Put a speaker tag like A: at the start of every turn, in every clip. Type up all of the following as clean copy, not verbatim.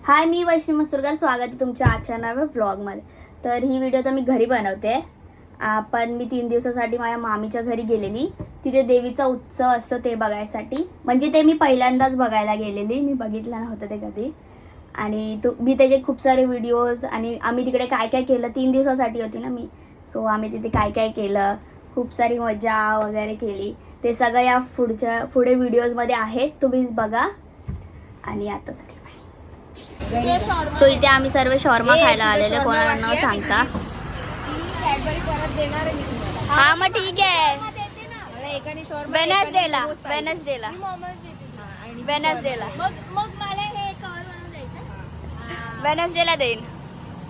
A: हाय, मी वैष्णवी मसूरकर. स्वागत आहे तुमच्या आजच्या नव्या व्लॉगमध्ये. तर ही व्हिडिओ तर मी घरी बनवते. पण मी 3 दिवसासाठी माझ्या मामीच्या घरी गेलेली. तिथे देवीचा उत्सव असतो ते बघायसाठी. म्हणजे ते मी पहिल्यांदाच बघायला गेलेली, मी बघितलं नव्हतं ते कधी. आणि मी त्याचे खूप सारे व्हिडिओज आणि आम्ही तिकडे काय काय केलं, 3 दिवसासाठी होती ना मी. सो आम्ही तिथे काय काय केलं, खूप सारी मजा वगैरे केली, ते सगळं या पुढे व्हिडिओजमध्ये आहे. तुम्ही बघा. आणि आतासाठी सो इथे आम्ही सर्व शॉर्मा खायला आलेले, कोणाला न सांगता. हा मग ठीक आहे. वेनसडेला देईन.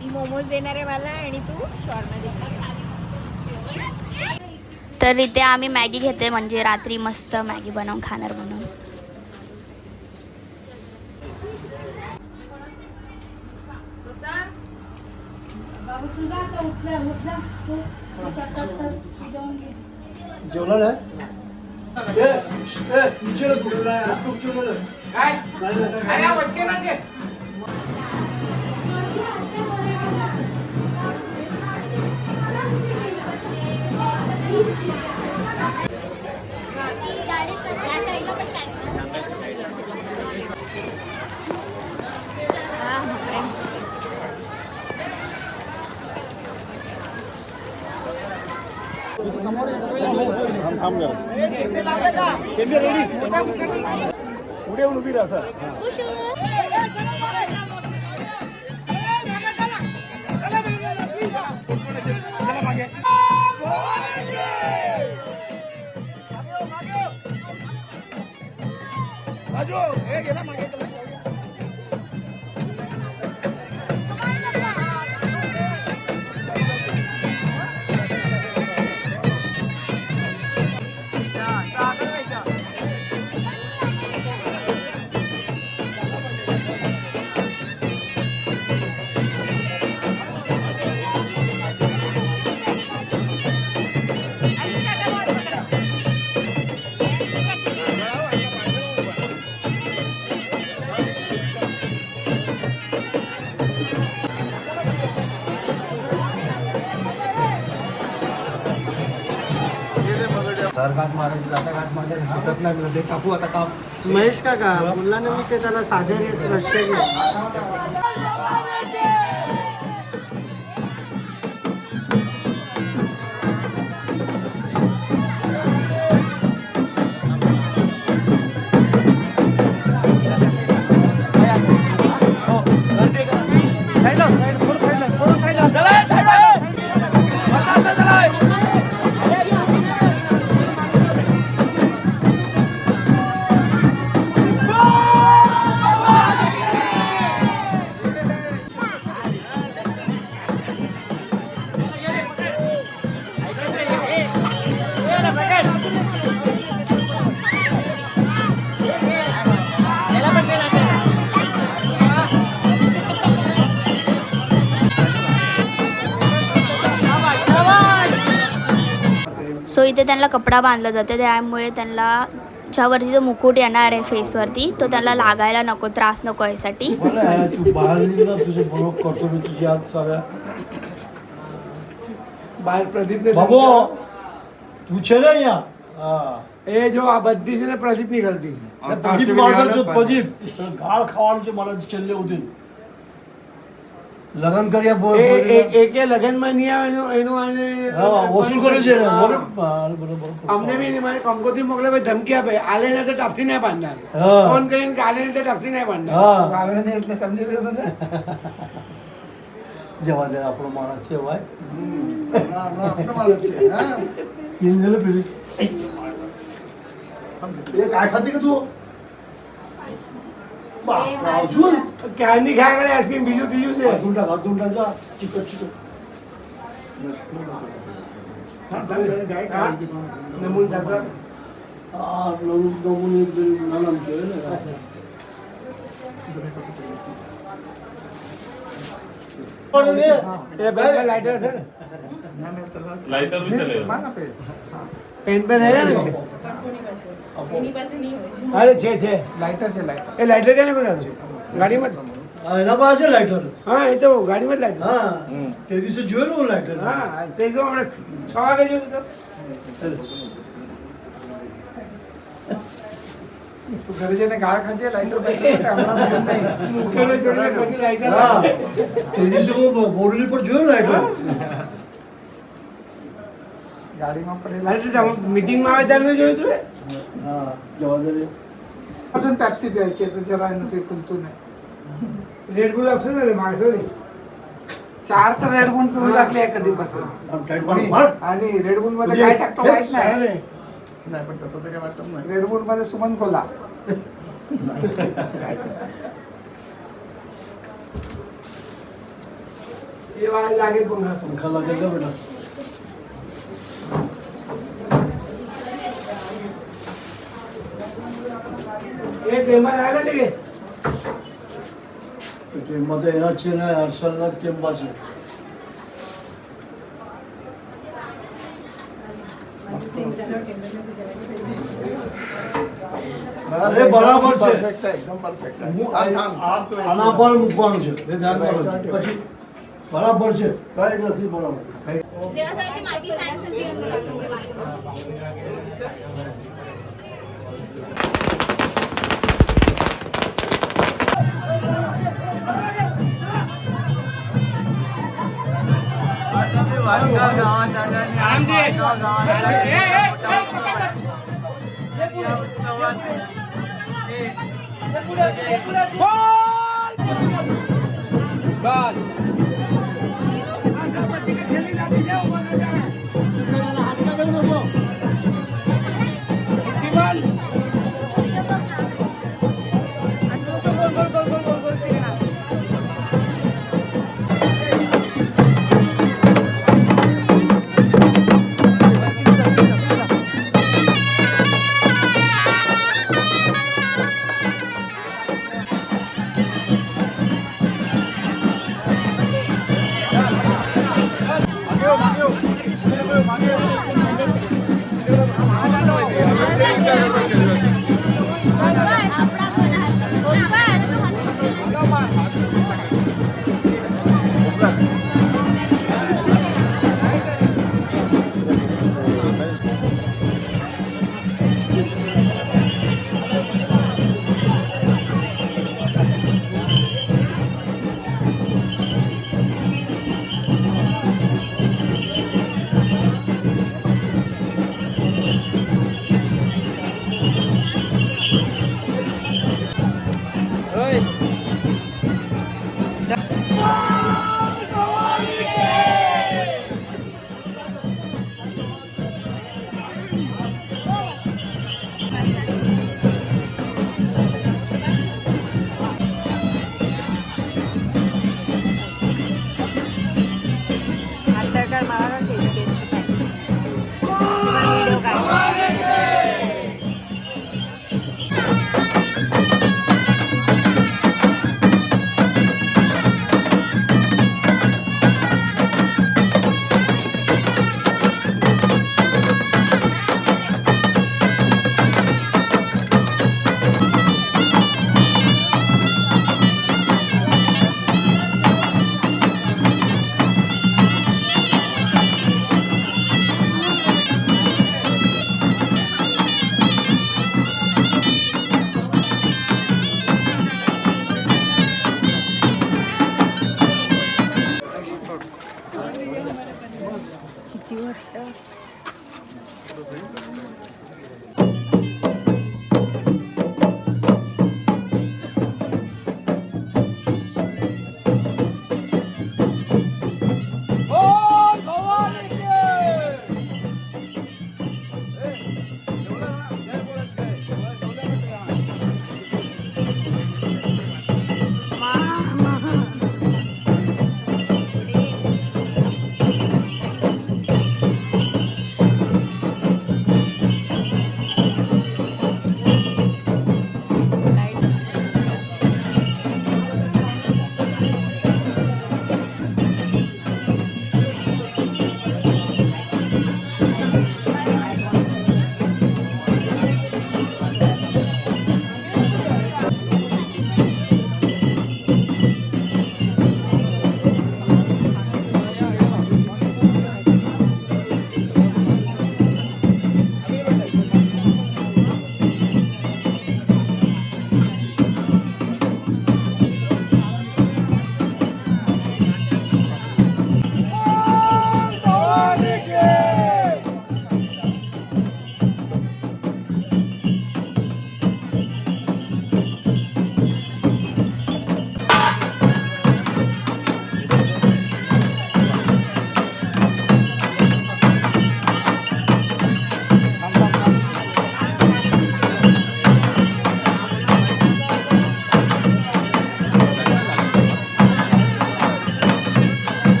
B: ती मोमोज देणार आहे मला आणि तू शॉर्मा देणार.
A: तर इथे आम्ही मॅगी घेते, म्हणजे रात्री मस्त मॅगी बनवून खाणार म्हणून.
C: जेवला नाही? पुढे येऊन उभी राहा. चार घाट मारायचे, तसा घाट मारायचे सुटत नाही. म्हणजे चाकू आता काम
D: महेश काका बोलला ना, मी ते त्याला साधे रश्या
A: सो इथे त्यांना कपडा बांधला जाते, त्यामुळे त्यांना ज्यावरती जो मुकुट येणार आहे फेसवरती, तो त्यांना लागायला नको, त्रास नको यासाठी.
C: तू बाहेर निघ, तुझे बरोबर करतो मी तुझी आज सगळ्या
D: बाल प्रदीप
C: बाबू तू छे ना यहाँ
D: ए जो बद्दी से प्रदीप निकलती
C: प्रदीप माझा प्रदीप गाळ खावाचे मला चल्ले होते. લગન કર્યા
D: એક લગનમાં નહીં આવે એનું
C: વસૂલ કરે છે બરોબર.
D: અમને બી મારે કંકોત્રી મોકલે ભાઈ ધમકી આપે, આલે ને તો ટપસી નહીં બાંધનાર. ફોન કરીને આલે ને તો ટપસી નહીં બાંધનાર. આવે ને એટલે સમજી લેજો ને.
C: જવા દે, આપણો માણસ છે ભાઈ.
D: આપણો માણસ છે. હા
C: કિંજલ પેલી એ काय खाती का तू? અર્જુન
D: ક્યાંની ખા કરે આઈસ્ક્રીમ, બીજું ત્રીજું છે.
C: અર્જુન જા ચીકટ ચીકટ.
D: નમૂન સાસા
C: નમૂની નામ કહેવાય ને.
D: લાઇટર છે ને,
E: લાઇટર भी चलेगा.
D: પેન પેન હે ને છે.
B: એની પાસે નહીં હોય.
D: અરે છે લાઇટર છે. લાઇટર એ લાઇટર કેને બનાવ્યું છે ગાડીમાં જ.
C: ना पाहिजे लायटर
D: हा येतो गाडीमध्ये लाईट
C: हा त्या दिवशी जुएल हो लायटर
D: हा ते जो આપણે 6 વાગે જેવું તો
F: तू घरी जઈને गाळ खाजे लाइटर पाहिजे आम्हाला माहित नाही
D: મુકેલો છોડીને પછી લાઈટર
C: હા તે દિવસે હું બોરલી પર જોયો લાયટર
F: गाडीમાં पडेल
D: અરે તો મીટિંગમાં આવે ત્યારે જોયું તું
C: हा जबाबदारी
F: अजून पॅप्सी प्यायची तर जरा ते खुलतो नाही
D: રેડ બુલ આપશે ને માગતો નહીં
F: 4 तर रेड बुल पिऊन टाकली आहे कधीपासून
C: आम टाइट मार
F: आणि रेड बुल मध्ये काय टाकतो माहित नाही
C: नाही पण तसं तर काय वाटत नाही
F: रेड बुल मध्ये सुमन कोला
D: એ વાળ લાગે પણ
C: पंखा लागेल का बेटा
D: એ તેમાં લાગે છે કે
C: ટીમમાં તો એના જ છે ને હર્ષલના ટીમમાં છે અરે બરાબર છે
F: एकदम परफेक्ट
C: આના પર મૂકવાનું છે એ ધ્યાન રાખજો પછી બરાબર છે કઈ નથી બરાબર
A: देवासाठी माझी cancel करून दिला म्हणजे बाई.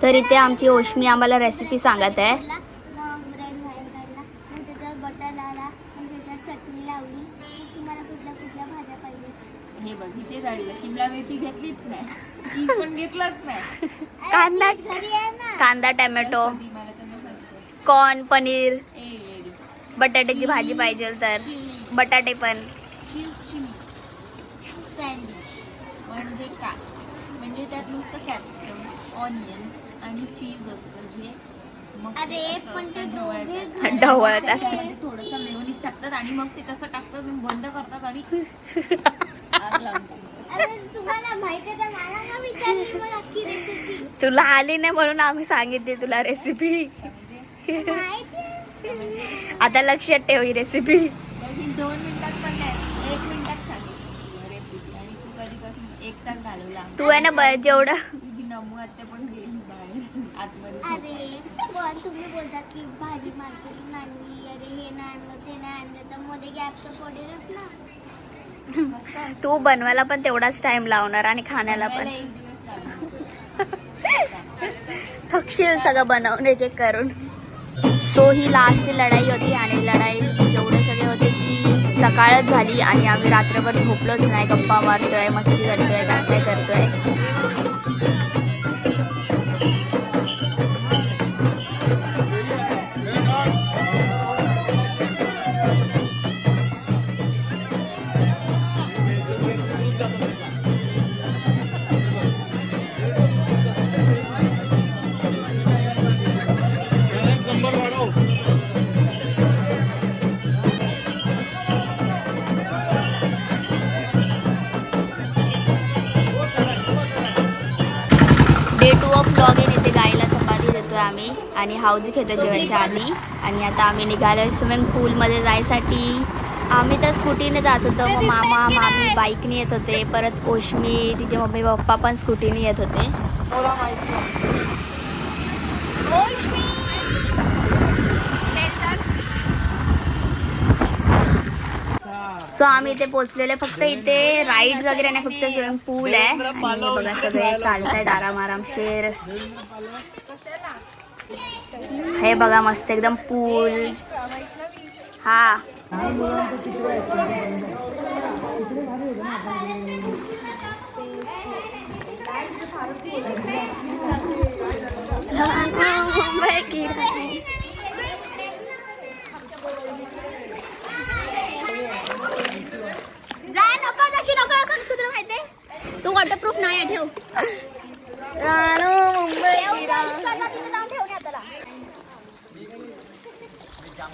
A: तर इथे आमची ओशमी आम्हाला रेसिपी सांगत आहे.
G: मग ब्रेड बाहेर काढला, मग त्याच्यावर बटर लावला, मग त्याच्यात चटणी लावली. मग तुम्हाला कुठल्या कुठल्या भाज्या पाहिजे?
B: हे बघ इथे झाली शिमला मिरची घेतलीच नाही, चीज पण घेतलंच नाही.
A: कांदा
G: घरी आहे ना.
A: कांदा टॅमॅटो
B: कधी मला तर नाही सांगितलं.
A: कॉर्न पनीर
B: ए येडी.
A: बटाट्याची भाजी पाहिजे तर
B: चिली.
A: बटाटे पण.
B: चीज चिली सँडविच म्हणजे काय, म्हणजे त्यात नुसतं कॅप्सिकम ऑनियन आणि चीज असतं जे मग ते
G: अरे,
B: असं
G: पण ते
B: असं
G: दोघे
B: ढवळतात. आणि
A: ढवळतात.
B: मग त्याच्यामध्ये थोडंसं मेयोनीज टाकतात आणि मग ते तसं टाकतात आणि बंद करतात आणि आग लावतात.
G: अरे तुम्हाला माहिती आहे तर मला का विचारली मग अख्खी रेसिपी?
A: तुला आली नाही म्हणून आम्ही सांगितली तुला रेसिपी.
G: माहिती आहे.
A: आता लक्षात ठेव ही रेसिपी.
B: मग मी 2 मिनिटात पण नाही 1 मिनिटात सांगितली रेसिपी आणि तू कधीपासून 1 तास घालवला.
A: तू आहे ना जेवढं
B: तुझी नमू आत्या पण गेली बाहेर आतमध्ये.
G: अरे पण तुम्ही बोलतात की भाजी मार्केटून आणली, अरे हे नाही आणलं ते नाही आणलं, तर मध्ये गॅप तर पडेलच ना.
A: तू बनवायला पण तेवढाच टाइम लावणार आणि खाण्याला पण.
B: बनवायला 1 दिवस लागला.
A: थकशील सगळं बनवून एक एक करून. सो ही लास्टची लढाई होती आणि लढाई एवढे सगळे होते की सकाळच झाली आणि आम्ही रात्रभर झोपलोच नाही. गप्पा मारतोय, मस्ती करतोय, काय काय करतोय. डे 2 ऑफ व्लॉग आहे. इथे गाईला चपाती देतोय आम्ही आणि हाऊजी खेळतोय जेवायच्या आधी. आणि आता आम्ही निघालोय स्विमिंग पूलमध्ये जायसाठी. आम्ही तर स्कूटीने जात होतो, मग मामा मामी बाईकने येत होते, परत ओशमी तिचे मम्मी पप्पा पण स्कूटीने येत होते. सो आम्ही इथे पोहोचलेले. फक्त इथे राईड्स वगैरे नाही, फक्त स्विमिंग पूल आहे. आणि हे बघा सगळे चालतायत आरामशेर. हे बघा मस्त एकदम पूल. हा तू वॉटरप्रूफ नाही ठेव.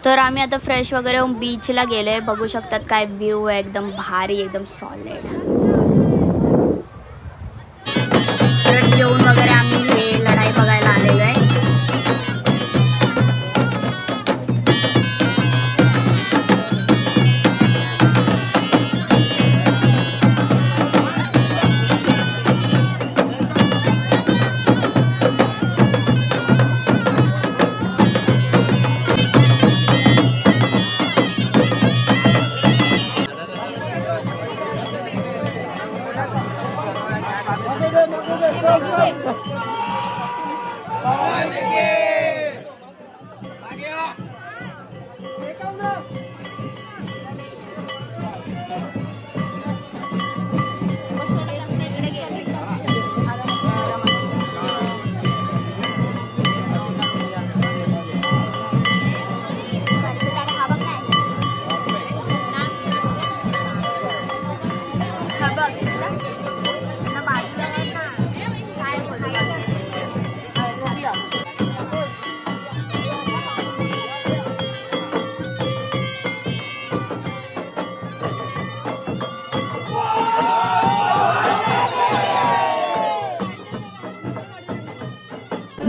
A: तर आम्ही आता फ्रेश वगैरे होऊन बीचला गेलोय. बघू शकतात काय व्ह्यू आहे, एकदम भारी, एकदम सॉलिड. परत जेवण वगैरे आम्ही हे लढाई बघायला आलेलो आहे.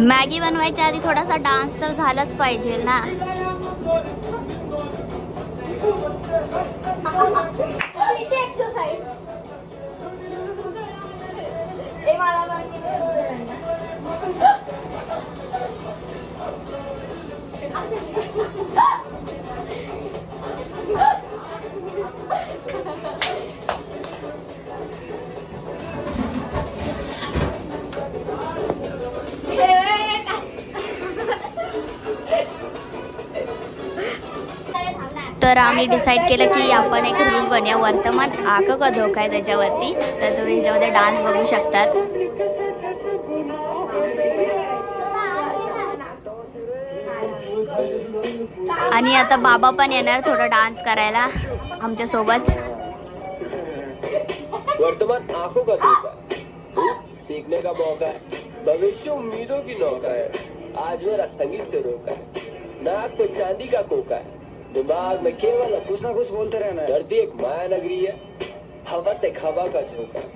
A: मॅगी बनवायच्या आधी थोडासा डान्स तर झालाच पाहिजे ना. तर आम्ही डिसाईड केलं की आपण एक रील बनवूया, वर्तमान आक का धोका आहे त्याच्यावरती. तर तुम्ही ह्याच्यामध्ये डान्स बघू शकतात. आणि आता बाबा पण येणार थोडा डान्स करायला आमच्या सोबत.
H: वर्तमान आंखों का धोखा, भूत सीखने का मौका है, भविष्य उम्मीदों की नौका है, आज मेरा संगीत से रोका है, नाक पे चांदी का कोका है, दिमाग में केवल कुछ ना कुछ बोलते रहना है, धरती एक माया नगरी है, हवा से हवा का झोंका है,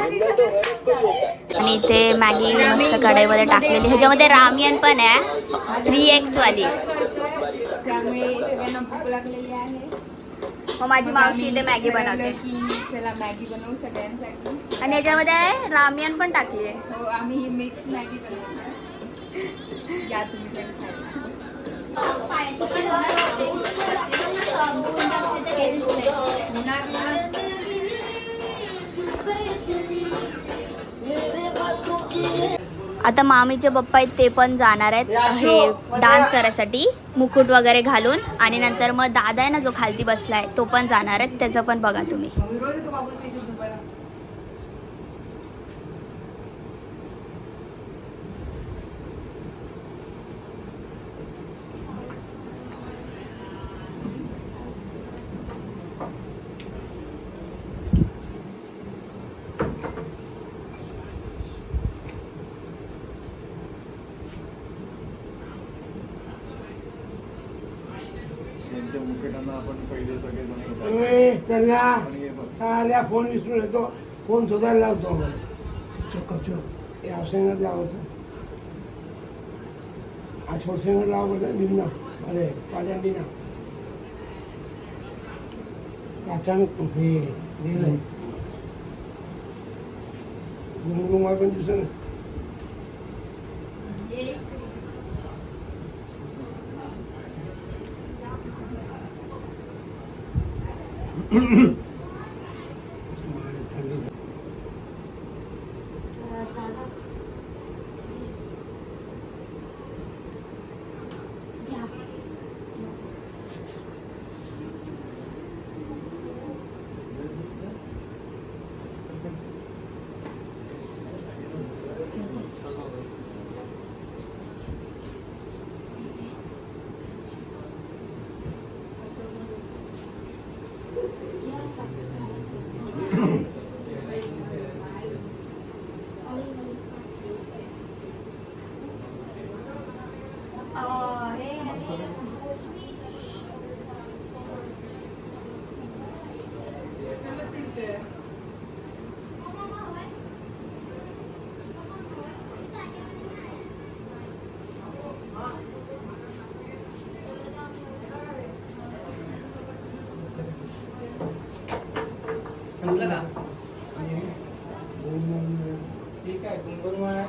H: जिंगल तो हर एक को जोता है.
A: आणि इथे मॅगी मस्त कढईमध्ये टाकलेली. ह्याच्यामध्ये रामियन पण आहे 3x वाली.
B: त्यामुळे सगळ्यांना भूक लागलेली आहे.
A: मग माझी मावशी इथे मॅगी बनवते.
B: की चला मॅगी बनवू सगळ्यांसाठी.
A: आणि याच्यामध्ये रामियन पण टाकली आहे.
B: हो आम्ही ही मिक्स मॅगी बनवतो. या तुम्ही पण खायला. आता मामीचे पप्पा आहेत ते पण जाणार आहेत हे डान्स करायसाठी मुकुट वगैरे घालून. आणि नंतर मग दादा आहे ना जो खालती बसलाय तो पण जाणार आहे. त्याचं पण बघा तुम्ही.
F: त्यांच्या मुकुटांना आपण पहिले सगळे
D: चला
F: पण हे बघ.
D: चाल्या फोन विसरून येतो. फोन शोधायला लावतो आपण.
C: चक्काचक.
D: हे औषधात लावायचं. हा छोटसेंगत लावायचं निम्ना अरे पाजांडी ना काचानं हे गेलं गुंगुमाय पण दिसत ना.
I: संपलं का?
D: ठीक आहे गुंगुरमाळा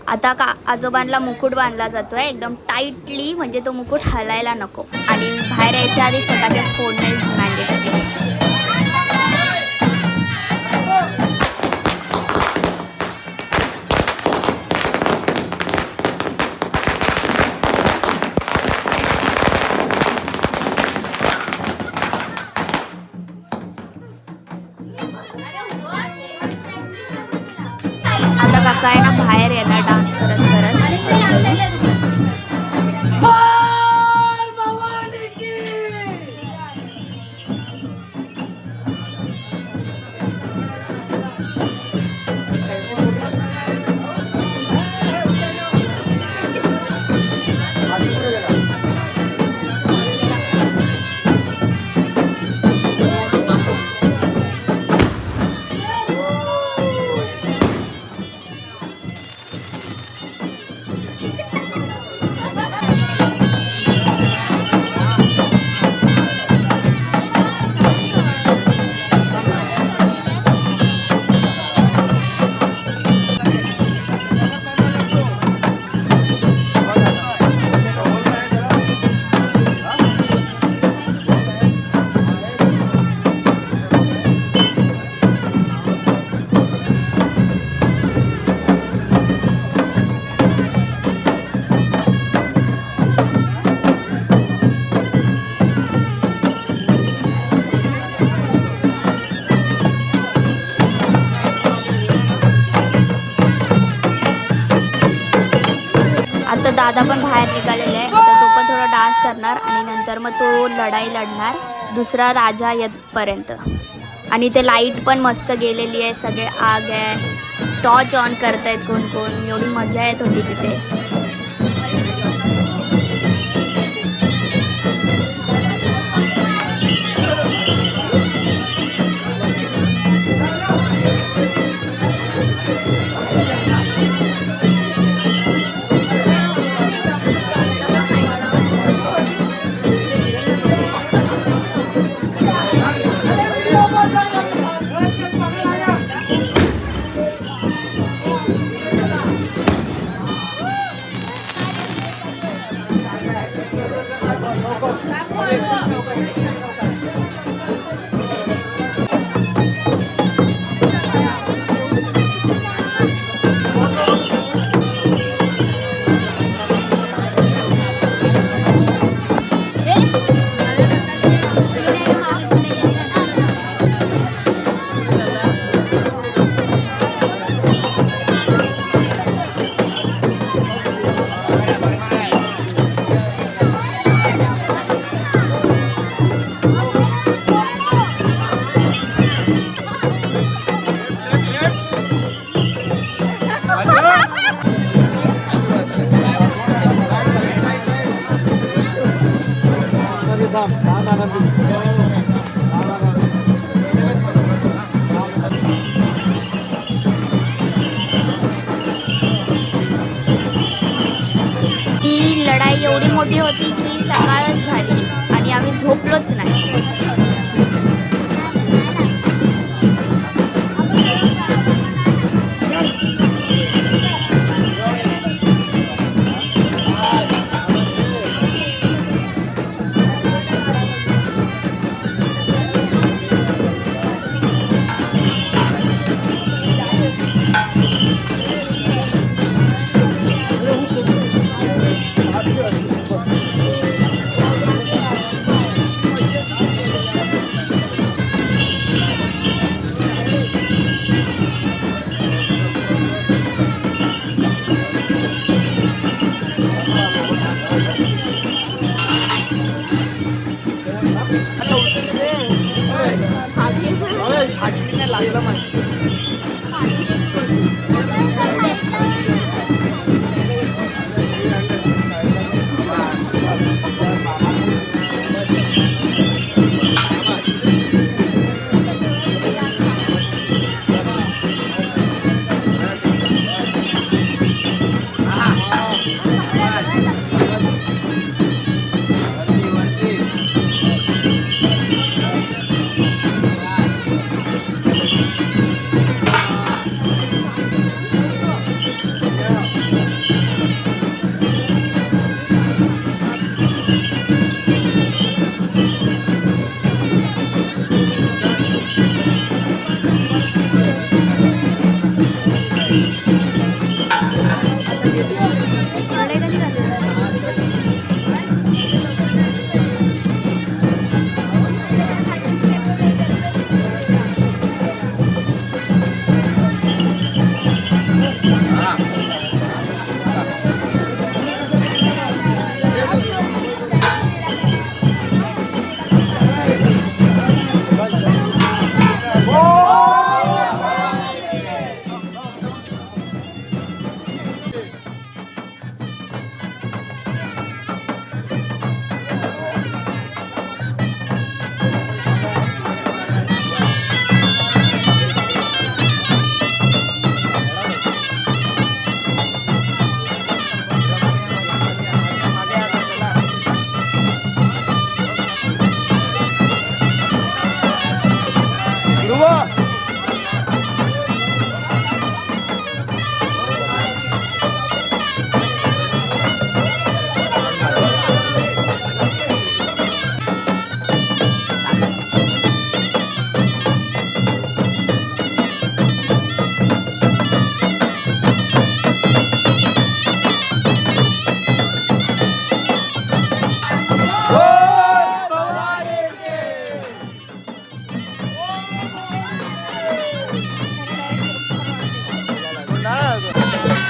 A: आता आजोबांना मुकुट बांधला जातोय एकदम टाईटली, म्हणजे तो मुकुट हलायला नको. आणि बाहेर यायच्या आधी फटाके फोडणे मॅन्डेटरी. आता काका आहे ना बाहेर येणार डान्स करत करत.
B: बाहेर निघालेला आहे. आता तो पण थोडा डान्स करणार आणि नंतर मग तो लढाई लढणार दुसरा राजा येतपर्यंत. आणि ते लाईट पण मस्त गेलेली आहे, सगळे आग आहे, टॉर्च ऑन करतायत कोण कोण. एवढी मजा येत होती तिथे. ती लढाई एवढी मोठी होती की सकाळच झाली आणि आम्ही झोपलोच नाही.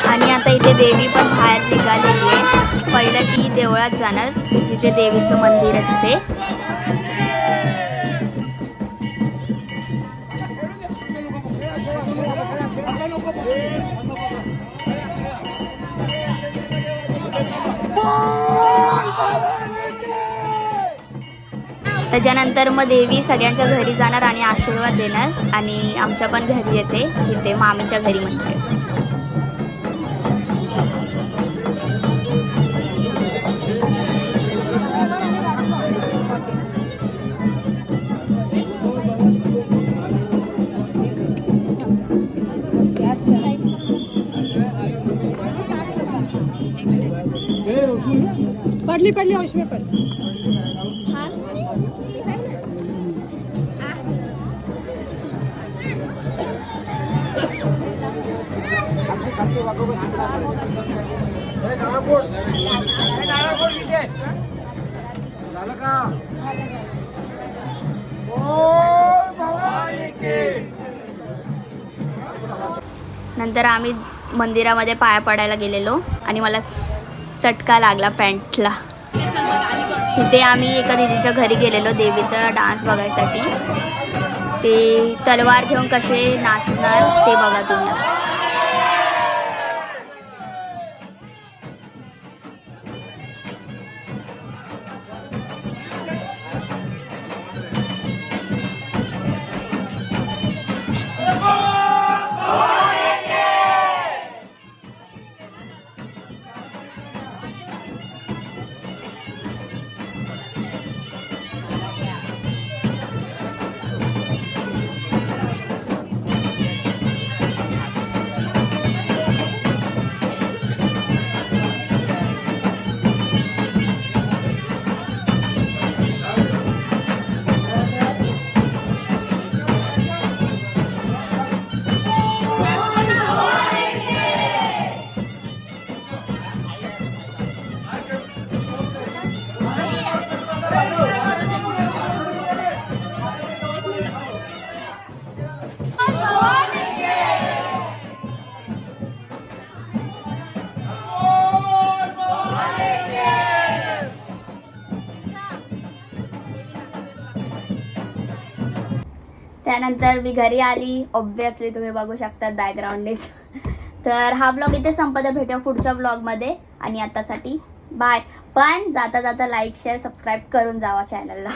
B: आणि आता इथे देवी पण बाहेर निघालेली आहे. पहिलं पहिल्या ती देवळात जाणार जिथे देवीचं मंदिर आहे तिथे. त्याच्यानंतर मग देवी सगळ्यांच्या घरी जाणार आणि आशीर्वाद देणार आणि आमच्या पण घरी येते इथे मामीच्या घरी म्हणजे.
D: पडली औषध पडली.
B: नंतर आम्ही मंदिरामध्ये पाया पडायला गेलेलो आणि मला चटका लागला पॅन्टला. इथे आम्ही एका दीदीच्या घरी गेलेलो देवीचा डान्स बघायसाठी. ते तलवार घेऊन कसे नाचणार ते बघा तुम्ही. त्यानंतर मी घरी आली. ऑब्व्हियसली तुम्ही बघू शकता बॅकग्राऊंडनेच. तर हा ब्लॉग इथे संपत. भेटूया पुढच्या ब्लॉगमध्ये आणि आतासाठी बाय. पण जाता जाता लाईक शेअर सबस्क्राईब करून जावा चॅनलला.